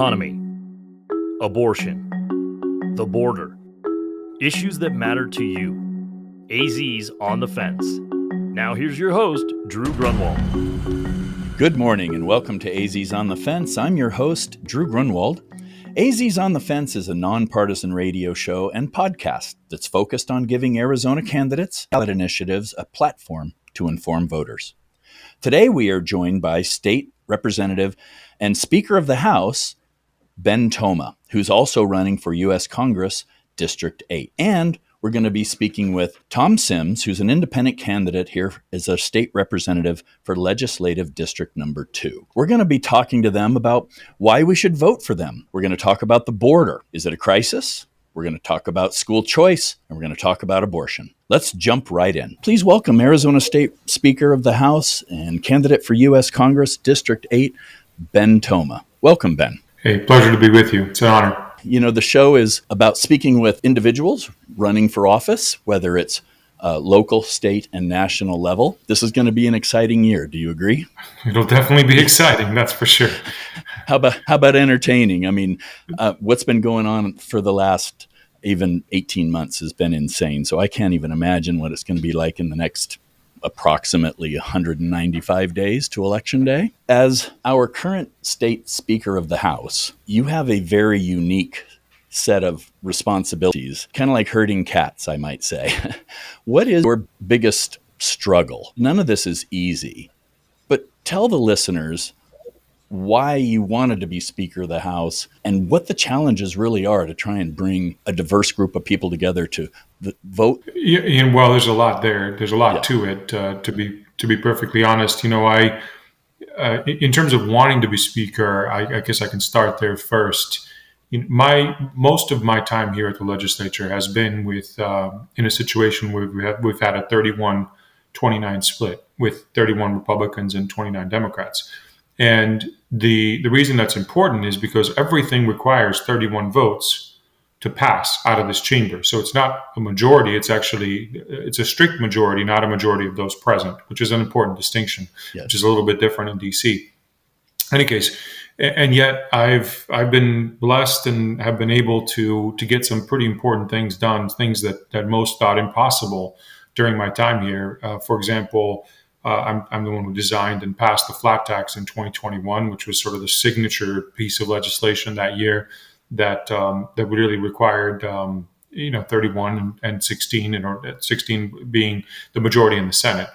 economy, abortion, the border, issues that matter to you. AZ's On the Fence. Now here's your host, Drew Grunwald. Good morning and welcome to AZ's On the Fence. I'm your host, Drew Grunwald. AZ's On the Fence is a nonpartisan radio show and podcast that's focused on giving Arizona candidates, ballot initiatives, a platform to inform voters. Today we are joined by State Representative and Speaker of the House, Ben Toma, who's also running for U.S. Congress, District 8. And we're going to be speaking with Tom Sims, who's an independent candidate here as a state representative for Legislative District Number 2. We're going to be talking to them about why we should vote for them. We're going to talk about the border. Is it a crisis? We're going to talk about school choice, and we're going to talk about abortion. Let's jump right in. Please welcome Arizona State Speaker of the House and candidate for U.S. Congress, District 8, Ben Toma. Welcome, Ben. Hey, pleasure to be with you. It's an honor. You know, the show is about speaking with individuals running for office, whether it's local, state, and national level. This is going to be an exciting year. Do you agree? It'll definitely be exciting, that's for sure. How about entertaining? I mean, what's been going on for the last even 18 months has been insane. So I can't even imagine what it's going to be like in the next approximately 195 days to Election Day. As our current state Speaker of the House, you have a very unique set of responsibilities, kind of like herding cats, I might say. What is your biggest struggle? None of this is easy, but tell the listeners why you wanted to be Speaker of the House and what the challenges really are to try and bring a diverse group of people together to vote. Yeah, well, there's a lot there. There's a lot to it. To be perfectly honest, you know, in terms of wanting to be Speaker, I guess I can start there first. Most of my time here at the legislature has been in a situation where we've had a 31-29 split with 31 Republicans and 29 Democrats. And the reason that's important is because everything requires 31 votes to pass out of this chamber. So it's not a majority, it's a strict majority, not a majority of those present, which is an important distinction, which is a little bit different in DC. In any case, and yet I've been blessed and have been able to get some pretty important things done, things that most thought impossible during my time here. For example, I'm the one who designed and passed the flat tax in 2021, which was sort of the signature piece of legislation that year that really required 31 and 16, and 16 being the majority in the Senate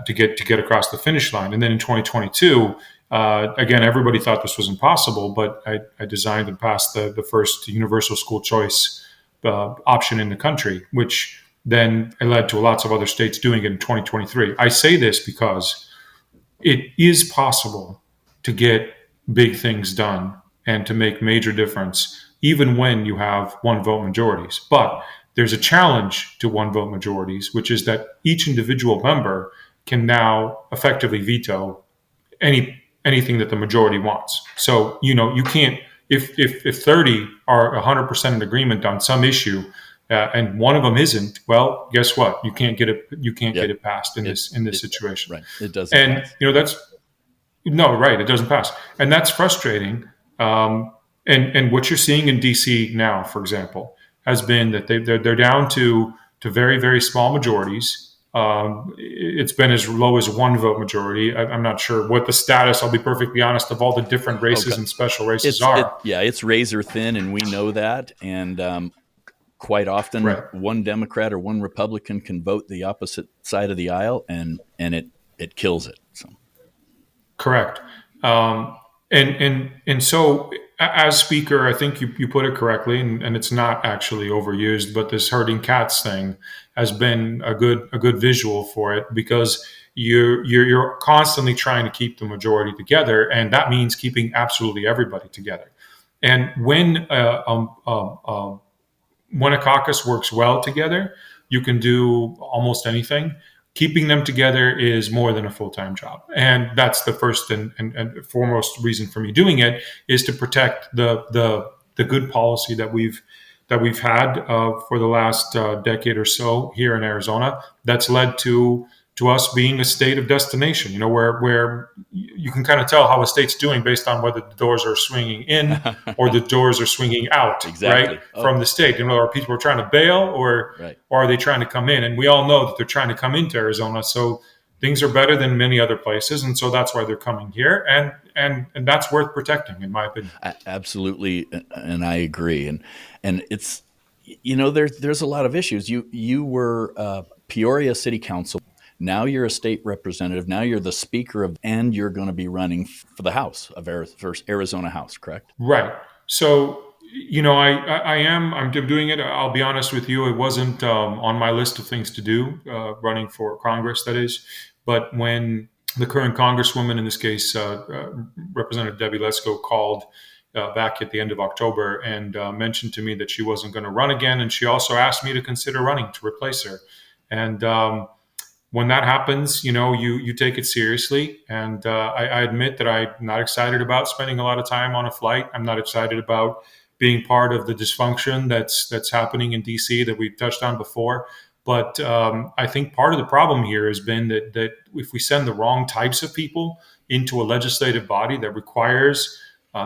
to get across the finish line. And then in 2022, again, everybody thought this was impossible, but I designed and passed the first universal school choice option in the country, which then it led to lots of other states doing it in 2023. I say this because it is possible to get big things done and to make major difference, even when you have one vote majorities. But there's a challenge to one vote majorities, which is that each individual member can now effectively veto anything that the majority wants. So, you can't, if 30 are 100% in agreement on some issue, and one of them isn't, well, guess what? You can't get it passed in this situation. Right. It doesn't. And pass. It doesn't pass, and that's frustrating. And what you're seeing in DC now, for example, has been that they're down to very, very small majorities. It's been as low as one vote majority. I'm not sure what the status, I'll be perfectly honest, of all the different races and special races are. It's razor thin, and we know that. And quite often, one Democrat or one Republican can vote the opposite side of the aisle, and it kills it. So, correct. And so, as Speaker, I think you put it correctly, and it's not actually overused, but this herding cats thing has been a good visual for it, because you're constantly trying to keep the majority together, and that means keeping absolutely everybody together. And when a caucus works well together, you can do almost anything. Keeping them together is more than a full-time job. And that's the first and foremost reason for me doing it, is to protect the good policy that we've had for the last decade or so here in Arizona, that's led to to us being a state of destination, where you can kind of tell how a state's doing based on whether the doors are swinging in or the doors are swinging out, Exactly. right, from the state. Are people trying to bail Right. or are they trying to come in? And we all know that they're trying to come into Arizona. So things are better than many other places. And so that's why they're coming here. And that's worth protecting, in my opinion. Absolutely. And I agree. And it's, there's a lot of issues. You were Peoria City Council. Now you're a state representative. Now you're the speaker and you're going to be running for the House of Arizona House, correct? Right. So, I'm doing it. I'll be honest with you. It wasn't on my list of things to do, running for Congress, that is. But when the current Congresswoman, in this case, Representative Debbie Lesko, called back at the end of October and mentioned to me that she wasn't going to run again. And she also asked me to consider running to replace her. And when that happens, you take it seriously. And I admit that I'm not excited about spending a lot of time on a flight. I'm not excited about being part of the dysfunction that's happening in DC that we've touched on before. But I think part of the problem here has been that if we send the wrong types of people into a legislative body that requires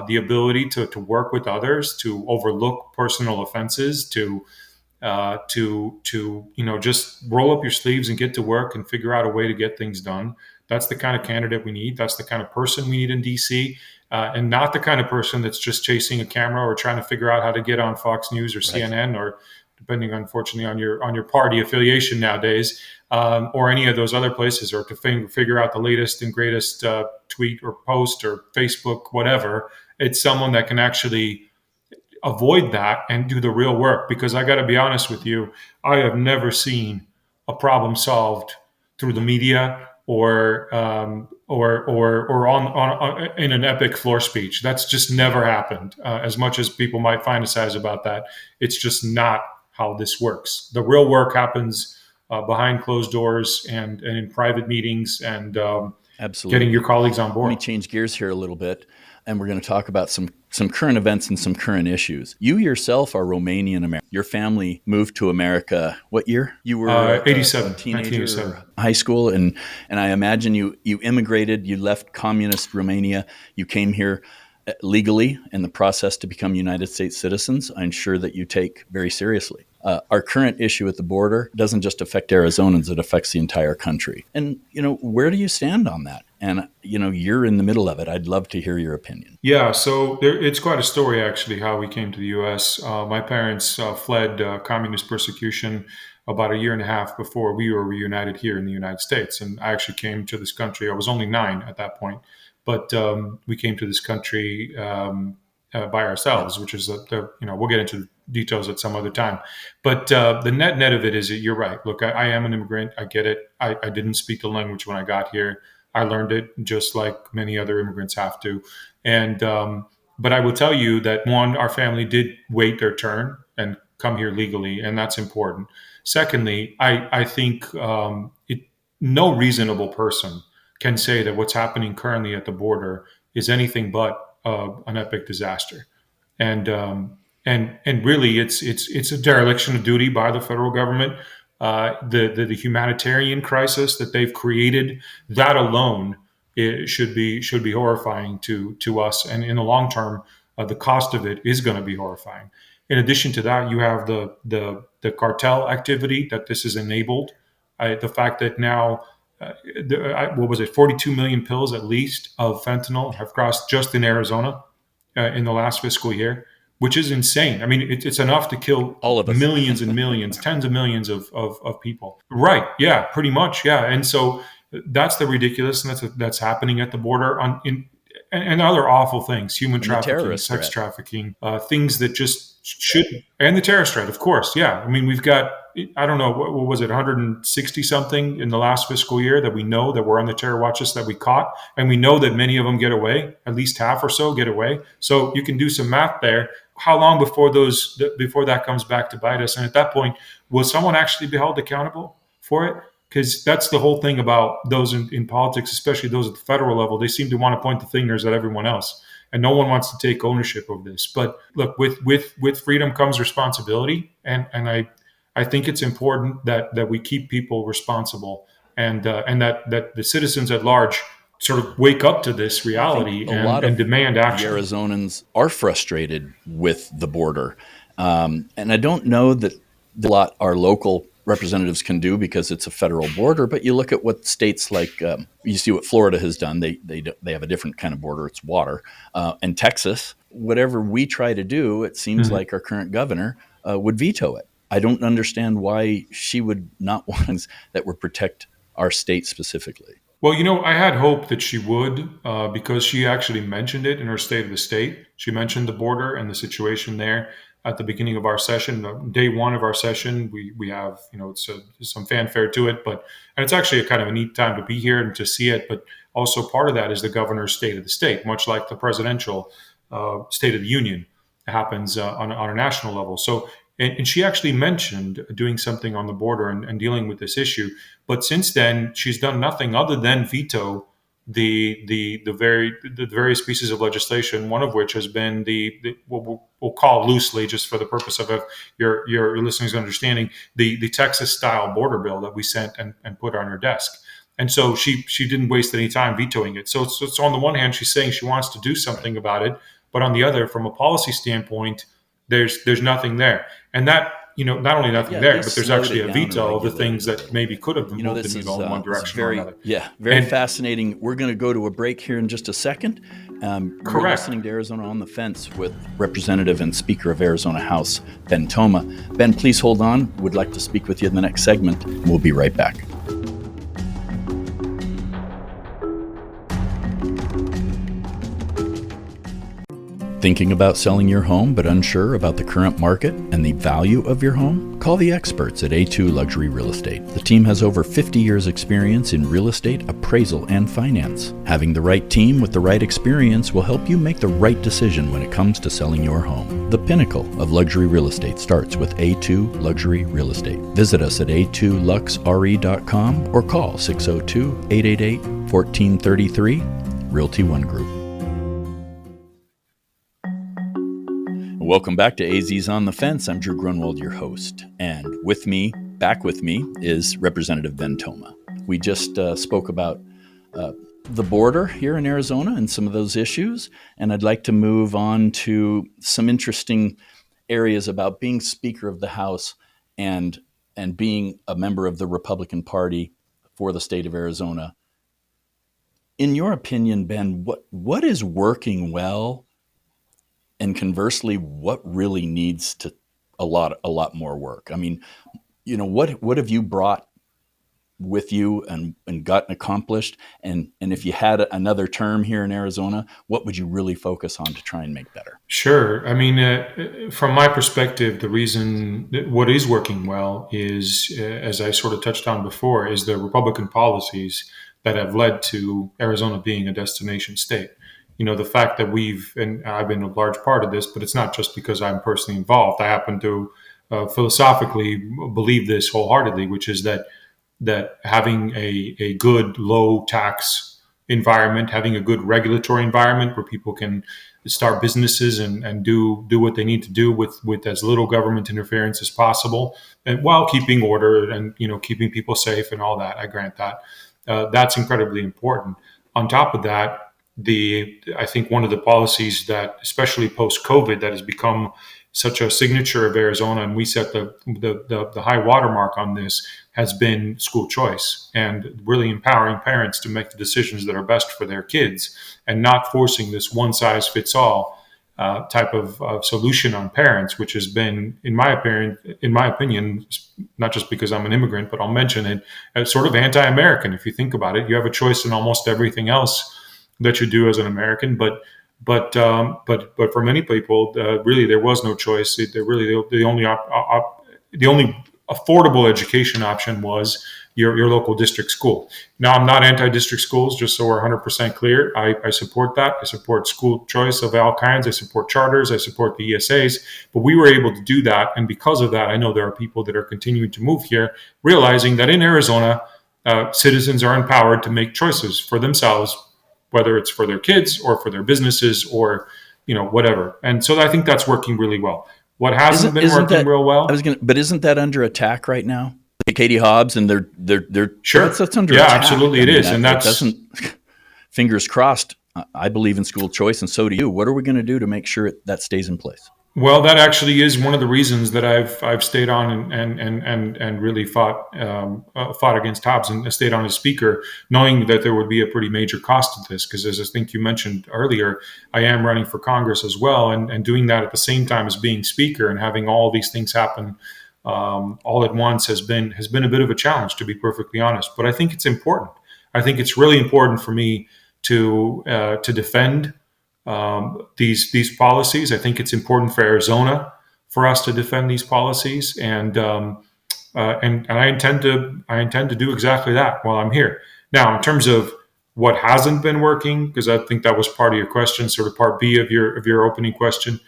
the ability to work with others, to overlook personal offenses, to just roll up your sleeves and get to work and figure out a way to get things done. That's the kind of candidate we need. That's the kind of person we need in DC, and not the kind of person that's just chasing a camera or trying to figure out how to get on Fox News or CNN, or depending, unfortunately, on your party affiliation nowadays, or any of those other places, or to figure out the latest and greatest tweet or post or Facebook, whatever. It's someone that can actually avoid that and do the real work. Because I got to be honest with you, I have never seen a problem solved through the media or on in an epic floor speech. That's just never happened. As much as people might fantasize about that, it's just not how this works. The real work happens behind closed doors and in private meetings, and Absolutely. getting your colleagues on board. Let me change gears here a little bit, and we're going to talk about some current events and some current issues. You yourself are Romanian American. Your family moved to America. What year? You were 87, a teenager, 1987. High school, and I imagine you immigrated. You left communist Romania. You came here legally in the process to become United States citizens. I'm sure that you take very seriously. Our current issue at the border doesn't just affect Arizonans, it affects the entire country. And, where do you stand on that? And, you're in the middle of it. I'd love to hear your opinion. Yeah, so it's quite a story, actually, how we came to the U.S. My parents fled communist persecution about a year and a half before we were reunited here in the United States. And I actually came to this country. I was only 9 at that point. But we came to this country by ourselves, which is we'll get into details at some other time. But the net of it is that you're right. Look, I am an immigrant. I get it. I didn't speak the language when I got here. I learned it just like many other immigrants have to. And but I will tell you that, one, our family did wait their turn and come here legally, and that's important. Secondly, I think no reasonable person can say that what's happening currently at the border is anything but an epic disaster, and really it's a dereliction of duty by the federal government. The humanitarian crisis that they've created, that alone, it should be horrifying to us, and in the long term, the cost of it is going to be horrifying. In addition to that, you have the cartel activity that this has enabled, the fact that now. What was it? 42 million pills at least of fentanyl have crossed just in Arizona in the last fiscal year, which is insane. I mean, it's enough to kill all of us. Millions and millions, tens of millions of people. Right? Yeah, pretty much. Yeah, and so that's the ridiculousness that's happening at the border and other awful things, human trafficking, sex trafficking, things that just should, and the terrorist threat, of course. Yeah, I mean, we've got. I don't know, what was it, 160 something in the last fiscal year that we know that were on the terror watch list that we caught. And we know that many of them get away, at least half or so get away. So you can do some math there. How long before that comes back to bite us? And at that point, will someone actually be held accountable for it? Because that's the whole thing about those in politics, especially those at the federal level. They seem to want to point the fingers at everyone else. And no one wants to take ownership of this. But look, with freedom comes responsibility. And I think it's important that we keep people responsible and that the citizens at large sort of wake up to this I think reality a lot and of demand the action. Arizonans are frustrated with the border. And I don't know that a lot our local representatives can do because it's a federal border, but you look at what states like, you see what Florida has done. They have a different kind of border. It's water. And Texas, whatever we try to do, it seems Mhm. like our current governor would veto it. I don't understand why she would not want things that would protect our state specifically. Well, I had hope that she would, because she actually mentioned it in her State of the State. She mentioned the border and the situation there at the beginning of our session, day one of our session. We have, some fanfare to it, and it's actually a kind of a neat time to be here and to see it. But also part of that is the governor's State of the State, much like the presidential State of the Union happens on a national level. So, and she actually mentioned doing something on the border and dealing with this issue. But since then, she's done nothing other than veto the various pieces of legislation. One of which has been the what we'll call loosely, just for the purpose of your listeners' understanding, the Texas style border bill that we sent and put on her desk. And so she didn't waste any time vetoing it. So on the one hand, she's saying she wants to do something about it, but on the other, from a policy standpoint, there's nothing there, and that. Not only nothing there, but there's actually a veto of the things that maybe could have moved the This needle is in one direction or very, another. very And fascinating. We're going to go to a break here in just a second. You're correct. listening to Arizona on the Fence with Representative and Speaker of Arizona House, Ben Toma. Ben, please hold on. Would like to speak with you in the next segment. We'll be right back. Thinking about selling your home but unsure about the current market and the value of your home? Call the experts at A2 Luxury Real Estate. The team has over 50 years experience in real estate, appraisal, and finance. Having the right team with the right experience will help you make the right decision when it comes to selling your home. The pinnacle of luxury real estate starts with A2 Luxury Real Estate. Visit us at a2luxre.com or call 602-888-1433, Realty One Group. Welcome back to AZ's On the Fence. I'm Drew Grunwald, your host. And back with me, is Representative Ben Toma. We just spoke about the border here in Arizona and some of those issues. And I'd like to move on to some interesting areas about being Speaker of the House and being a member of the Republican Party for the state of Arizona. In your opinion, Ben, what is working well? And conversely, what really needs to a lot more work? I mean, what have you brought with you and gotten accomplished? And if you had another term here in Arizona, what would you really focus on to try and make better? Sure. I mean, from my perspective, the reason what is working well is, as I sort of touched on before, is the Republican policies that have led to Arizona being a destination state. The fact that and I've been a large part of this, but it's not just because I'm personally involved. I happen to philosophically believe this wholeheartedly, which is that having a good low tax environment, having a good regulatory environment where people can start businesses and do what they need to do with as little government interference as possible, and while keeping order and keeping people safe and all that. I grant that that's incredibly important. On top of that, I think one of the policies that, especially post-COVID, that has become such a signature of Arizona, and we set the high watermark on this, has been school choice and really empowering parents to make the decisions that are best for their kids, and not forcing this one-size-fits-all type of solution on parents, which has been, in my opinion, not just because I'm an immigrant, but I'll mention it, as sort of anti-American. If you think about it, you have a choice in almost everything else that you do as an American, but for many people, really there was no choice. The only affordable education option was your local district school. Now, I'm not anti-district schools, just so we're 100% clear. I support that. I support school choice of all kinds. I support charters. I support the ESAs. But we were able to do that, and because of that, I know there are people that are continuing to move here, realizing that in Arizona, citizens are empowered to make choices for themselves, whether it's for their kids or for their businesses or, whatever. And so I think that's working really well. What hasn't been working real well. But isn't that under attack right now? Katie Hobbs, and they're Sure. that's under Yeah, attack. absolutely I it mean, is. And that that's, doesn't. Fingers crossed. I believe in school choice, and so do you. What are we going to do to make sure that stays in place? well, that actually is one of the reasons that I've stayed on and really fought against Hobbs and stayed on as speaker, knowing that there would be a pretty major cost to this. Because as I think you mentioned earlier, I am running for Congress as well, and doing that at the same time as being speaker and having all these things happen all at once has been a bit of a challenge, to be perfectly honest. But I think it's important. I think it's really important for me to defend these policies. I think it's important for Arizona for us to defend these policies, and I intend to do exactly that while I'm here. Now, in terms of what hasn't been working, because I think that was part of your question, sort of part B of your opening question.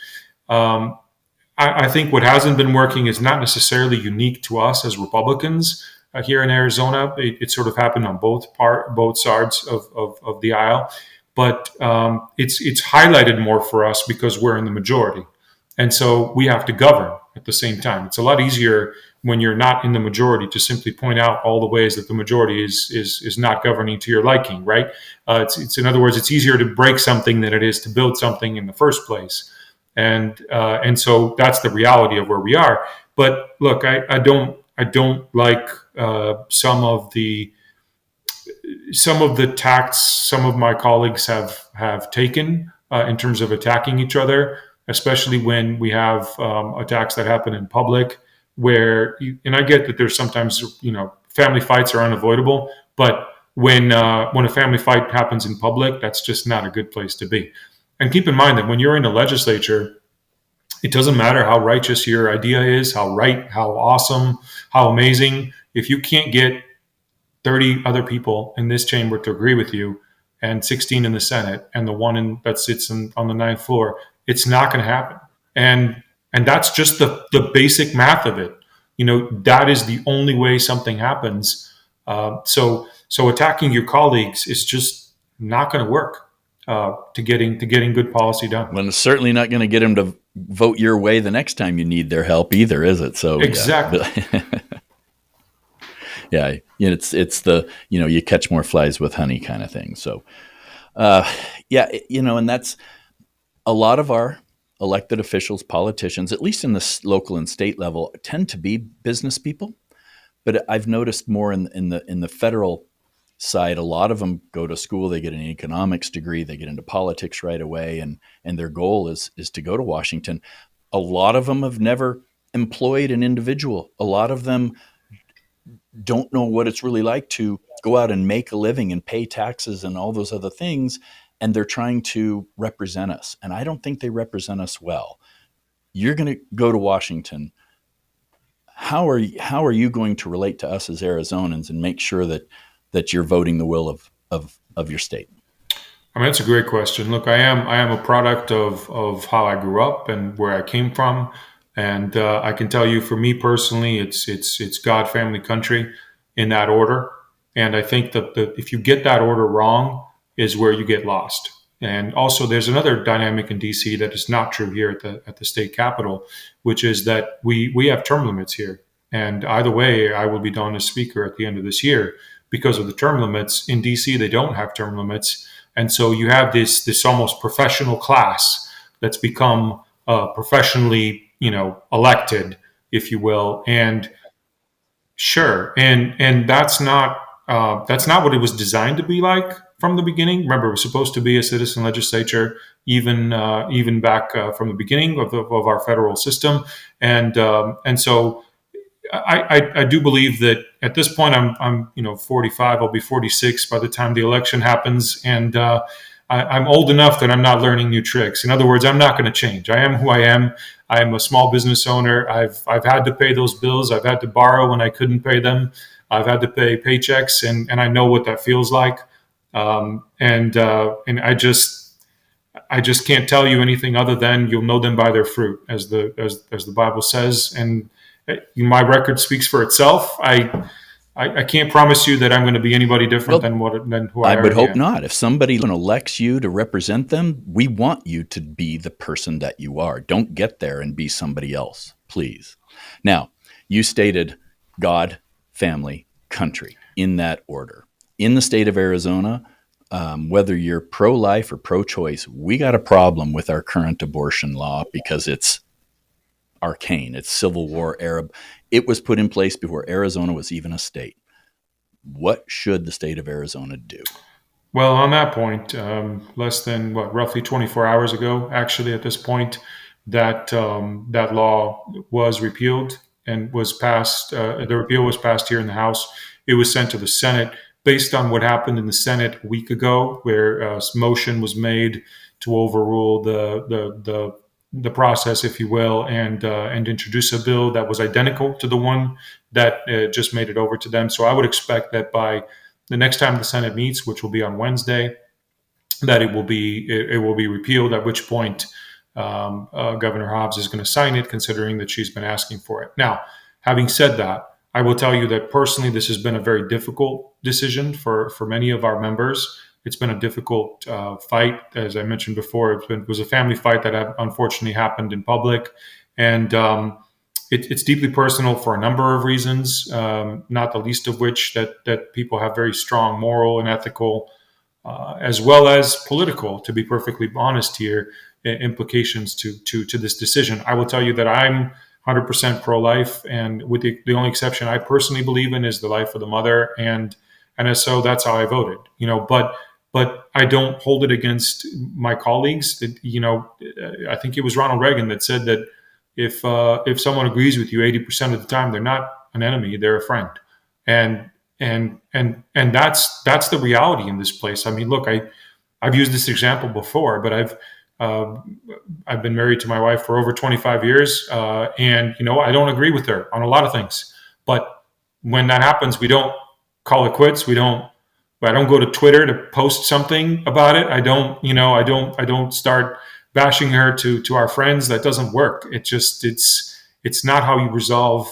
I think what hasn't been working is not necessarily unique to us as Republicans here in Arizona. It sort of happened on both sides of the aisle, but it's highlighted more for us because we're in the majority, and so we have to govern at the same time. It's a lot easier when you're not in the majority to simply point out all the ways that the majority is not governing to your liking, right? It's in other words, it's easier to break something than it is to build something in the first place. And so that's the reality of where we are. But look, I don't like some of the tacts some of my colleagues have taken in terms of attacking each other, especially when we have attacks that happen in public. And I get that there's sometimes family fights are unavoidable, but when a family fight happens in public, that's just not a good place to be. And keep in mind that when you're in the legislature, it doesn't matter how righteous your idea is, how right, how awesome, how amazing. If you can't get 30 other people in this chamber to agree with you, and 16 in the Senate, and the one that sits on the ninth floor, it's not going to happen. And that's just the basic math of it. That is the only way something happens. So attacking your colleagues is just not going to work to getting good policy done. Well, it's certainly not going to get them to vote your way the next time you need their help either, is it? So exactly. Yeah, it's the you catch more flies with honey kind of thing. So and that's a lot of our elected officials, politicians, at least in the local and state level, tend to be business people. But I've noticed more in the federal side, a lot of them go to school, they get an economics degree, they get into politics right away, and their goal is to go to Washington. A lot of them have never employed an individual. A lot of them don't know what it's really like to go out and make a living and pay taxes and all those other things, and they're trying to represent us. And I don't think they represent us well. You're going to go to Washington. How are you going to relate to us as Arizonans and make sure that you're voting the will of your state? I mean, that's a great question. Look, I am a product of how I grew up and where I came from. And I can tell you, for me personally, it's God, family, country, in that order. And I think that if you get that order wrong, is where you get lost. And also, there's another dynamic in DC that is not true here at the state capitol, which is that we have term limits here. And either way, I will be done as speaker at the end of this year because of the term limits. In DC, they don't have term limits, and so you have this almost professional class that's become professionally elected, if you will. And sure, and that's not what it was designed to be like from the beginning. Remember, it was supposed to be a citizen legislature, even back from the beginning of our federal system, and so I do believe that at this point I'm 45. I'll be 46 by the time the election happens, and I'm old enough that I'm not learning new tricks. In other words, I'm not going to change. I am who I am. I am a small business owner. I've had to pay those bills. I've had to borrow when I couldn't pay them. I've had to pay paychecks, and I know what that feels like. And I just can't tell you anything other than you'll know them by their fruit, as the Bible says. And my record speaks for itself. I can't promise you that I'm going to be anybody different than who I would hope am. not. If somebody elects you to represent them, we want you to be the person that you are. Don't get there and be somebody else, please. Now, you stated God, family, country, in that order. In the state of Arizona, whether you're pro-life or pro-choice, we got a problem with our current abortion law because it's arcane. It's Civil War era. It was put in place before Arizona was even a state. What should the state of Arizona do? Well, on that point, less than roughly 24 hours ago, actually, at this point, that law was repealed and was passed. The repeal was passed here in the House. It was sent to the Senate based on what happened in the Senate a week ago, where a motion was made to overrule the process, if you will, and introduce a bill that was identical to the one that just made it over to them. So I would expect that by the next time the Senate meets, which will be on Wednesday, that it will be repealed. At which point, Governor Hobbs is going to sign it, considering that she's been asking for it. Now, having said that, I will tell you that personally, this has been a very difficult decision for many of our members. It's been a difficult fight, as I mentioned before. It was a family fight that unfortunately happened in public, and it's deeply personal for a number of reasons, not the least of which that people have very strong moral and ethical, as well as political, to be perfectly honest here, implications to this decision. I will tell you that I'm 100% pro-life, and with the only exception I personally believe in is the life of the mother, and as so that's how I voted. But I don't hold it against my colleagues. I think it was Ronald Reagan that said that if someone agrees with you 80% of the time, they're not an enemy, they're a friend. And that's the reality in this place. I mean, look, I've used this example before, but I've been married to my wife for over 25 years, and I don't agree with her on a lot of things. But when that happens, we don't call it quits. I don't go to Twitter to post something about it. I don't start bashing her to our friends. That doesn't work. It's not how you resolve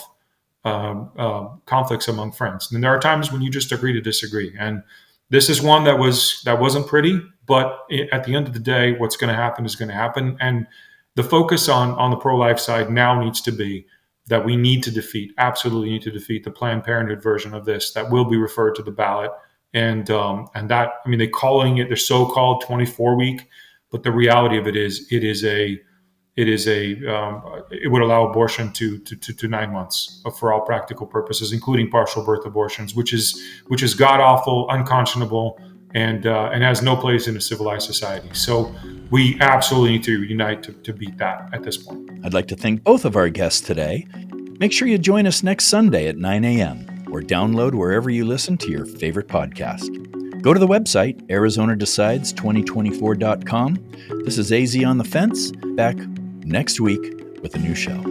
conflicts among friends. And there are times when you just agree to disagree. And this is one that wasn't pretty, but at the end of the day, what's going to happen is going to happen. And the focus on the pro-life side now needs to be that we absolutely need to defeat the Planned Parenthood version of this that will be referred to the ballot. And that, I mean, they're calling it their so-called 24-week, but the reality of it is it would allow abortion to 9 months for all practical purposes, including partial birth abortions, which is god awful, unconscionable, and has no place in a civilized society. So we absolutely need to unite to beat that at this point. I'd like to thank both of our guests today. Make sure you join us next Sunday at 9 a.m. or download wherever you listen to your favorite podcast. Go to the website, ArizonaDecides2024.com. This is AZ on the Fence, back next week with a new show.